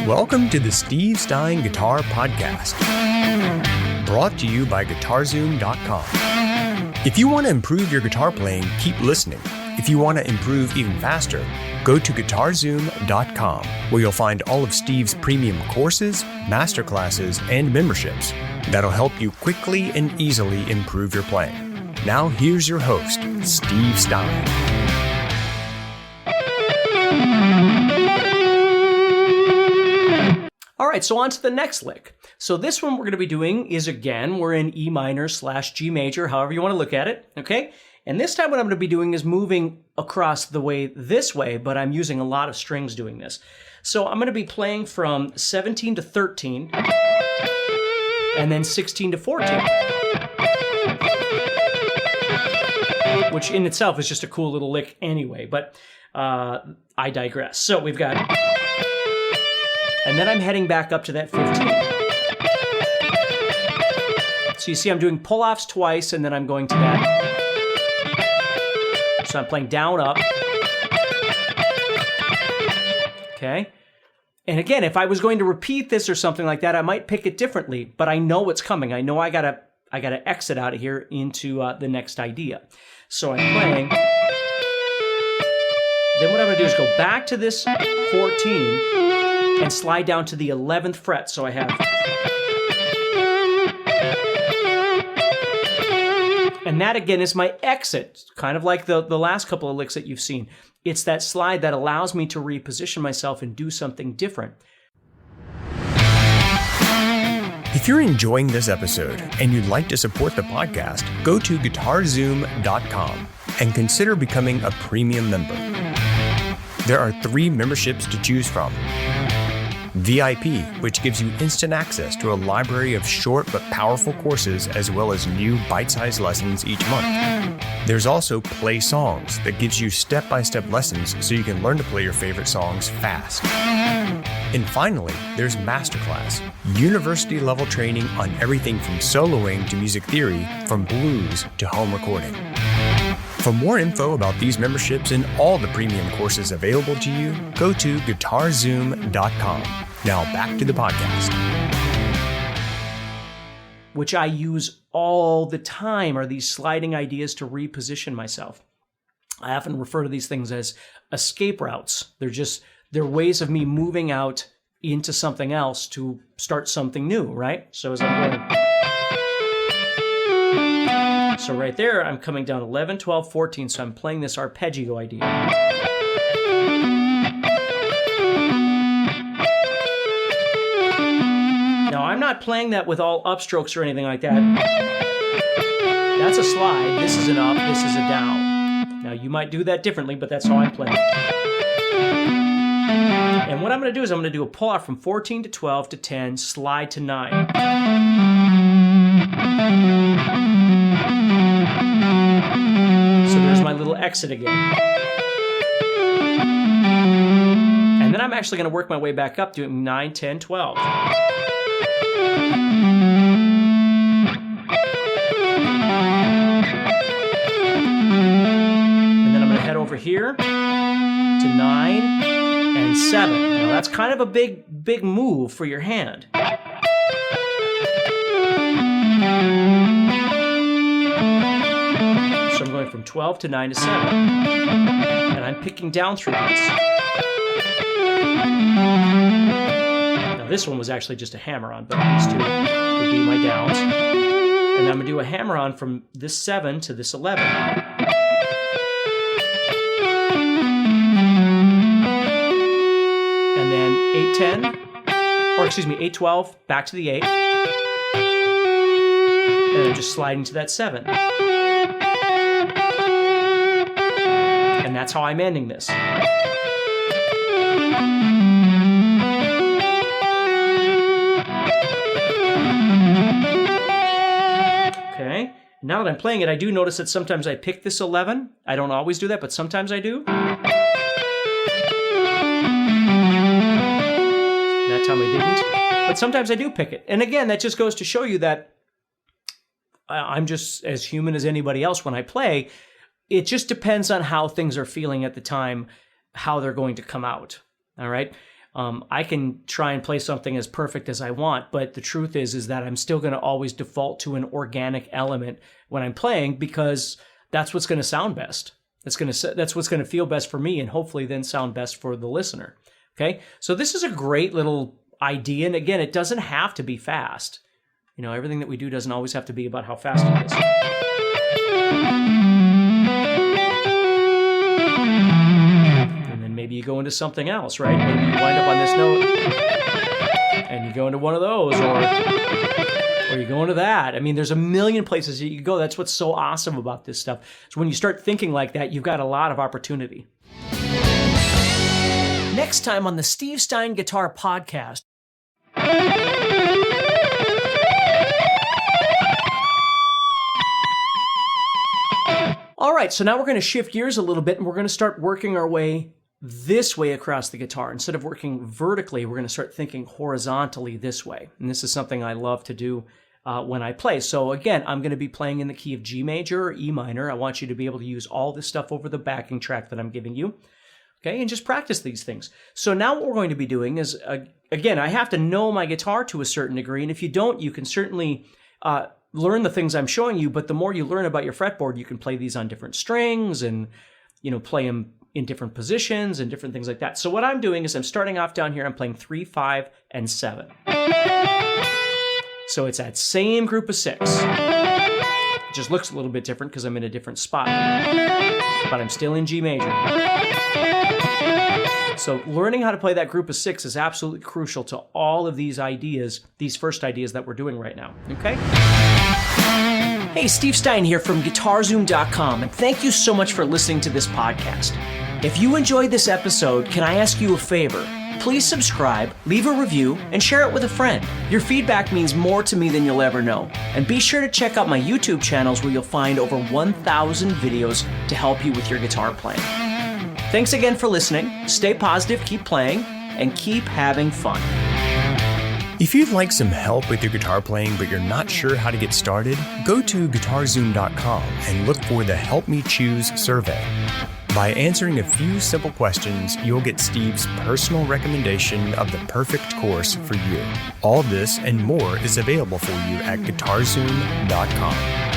Welcome to the Steve Stine Guitar Podcast, brought to you by GuitarZoom.com. If you want to improve your guitar playing, keep listening. If you want to improve even faster, go to GuitarZoom.com, where you'll find all of Steve's premium courses, masterclasses, and memberships that'll help you quickly and easily improve your playing. Now here's your host, Steve Stine. All right, so on to the next lick. So this one we're going to be doing is, again, we're in E minor / G major, however you want to look at it, okay? And this time what I'm going to be doing is moving across the way this way, but I'm using a lot of strings doing this. So I'm going to be playing from 17 to 13, and then 16 to 14, which in itself is just a cool little lick anyway, but I digress. So we've got... and then I'm heading back up to that 15. So you see I'm doing pull-offs twice, and then I'm going to that. So I'm playing down, up. Okay. And again, if I was going to repeat this or something like that, I might pick it differently, but I know what's coming. I know I gotta exit out of here into the next idea. So I'm playing. Then what I'm gonna do is go back to this 14 and slide down to the 11th fret. So I have... and that, again, is my exit, kind of like the last couple of licks that you've seen. It's that slide that allows me to reposition myself and do something different. If you're enjoying this episode and you'd like to support the podcast, go to GuitarZoom.com and consider becoming a premium member. There are 3 memberships to choose from. VIP, which gives you instant access to a library of short but powerful courses as well as new bite-sized lessons each month. There's also Play Songs that gives you step-by-step lessons so you can learn to play your favorite songs fast. And finally, there's Masterclass, university-level training on everything from soloing to music theory, from blues to home recording. For more info about these memberships and all the premium courses available to you, go to GuitarZoom.com. Now back to the podcast. Which I use all the time are these sliding ideas to reposition myself. I often refer to these things as escape routes. They're ways of me moving out into something else to start something new, right? So as I'm going... so right there, I'm coming down 11, 12, 14, so I'm playing this arpeggio idea. Now, I'm not playing that with all upstrokes or anything like that. That's a slide. This is an up. This is a down. Now, you might do that differently, but that's how I'm playing. And what I'm going to do is I'm going to do a pull-off from 14 to 12 to 10, slide to 9. So there's my little exit again. And then I'm actually going to work my way back up, doing 9, 10, 12. Over here to 9 and 7. Now that's kind of a big move for your hand. So I'm going from 12 to 9 to 7. And I'm picking down through these. Now this one was actually just a hammer-on, but these two would be my downs. And I'm going to do a hammer-on from this 7 to this 11. And then 8, 12, back to the 8. And then just slide into that 7. And that's how I'm ending this. Okay. Now that I'm playing it, I do notice that sometimes I pick this 11. I don't always do that, but sometimes I do. That time I didn't. But sometimes I do pick it. And again, that just goes to show you that I'm just as human as anybody else when I play. It just depends on how things are feeling at the time, how they're going to come out. All right. I can try and play something as perfect as I want, but the truth is that I'm still going to always default to an organic element when I'm playing, because that's what's going to sound best. That's what's going to feel best for me, and hopefully then sound best for the listener. Okay, so this is a great little idea, and again, it doesn't have to be fast. Everything that we do doesn't always have to be about how fast it is. And then maybe you go into something else, right? Maybe you wind up on this note, and you go into one of those, or you go into that. I mean, there's a million places you can go. That's what's so awesome about this stuff. So when you start thinking like that, you've got a lot of opportunity. Next time on the Steve Stine Guitar Podcast. All right, so now we're going to shift gears a little bit, and we're going to start working our way this way across the guitar. Instead of working vertically, we're going to start thinking horizontally this way. And this is something I love to do when I play. So again, I'm going to be playing in the key of G major or E minor. I want you to be able to use all this stuff over the backing track that I'm giving you. Okay, and just practice these things. So now what we're going to be doing is, again, I have to know my guitar to a certain degree, and if you don't, you can certainly learn the things I'm showing you, but the more you learn about your fretboard, you can play these on different strings and, play them in different positions and different things like that. So what I'm doing is I'm starting off down here, I'm playing 3, 5, and 7. So it's that same group of 6. It just looks a little bit different because I'm in a different spot, but I'm still in G major. So learning how to play that group of 6 is absolutely crucial to all of these ideas, these first ideas that we're doing right now, okay? Hey, Steve Stine here from GuitarZoom.com, and thank you so much for listening to this podcast. If you enjoyed this episode, can I ask you a favor? Please subscribe, leave a review, and share it with a friend. Your feedback means more to me than you'll ever know. And be sure to check out my YouTube channels where you'll find over 1,000 videos to help you with your guitar playing. Thanks again for listening. Stay positive, keep playing, and keep having fun. If you'd like some help with your guitar playing but you're not sure how to get started, go to GuitarZoom.com and look for the Help Me Choose survey. By answering a few simple questions, you'll get Steve's personal recommendation of the perfect course for you. All this and more is available for you at GuitarZoom.com.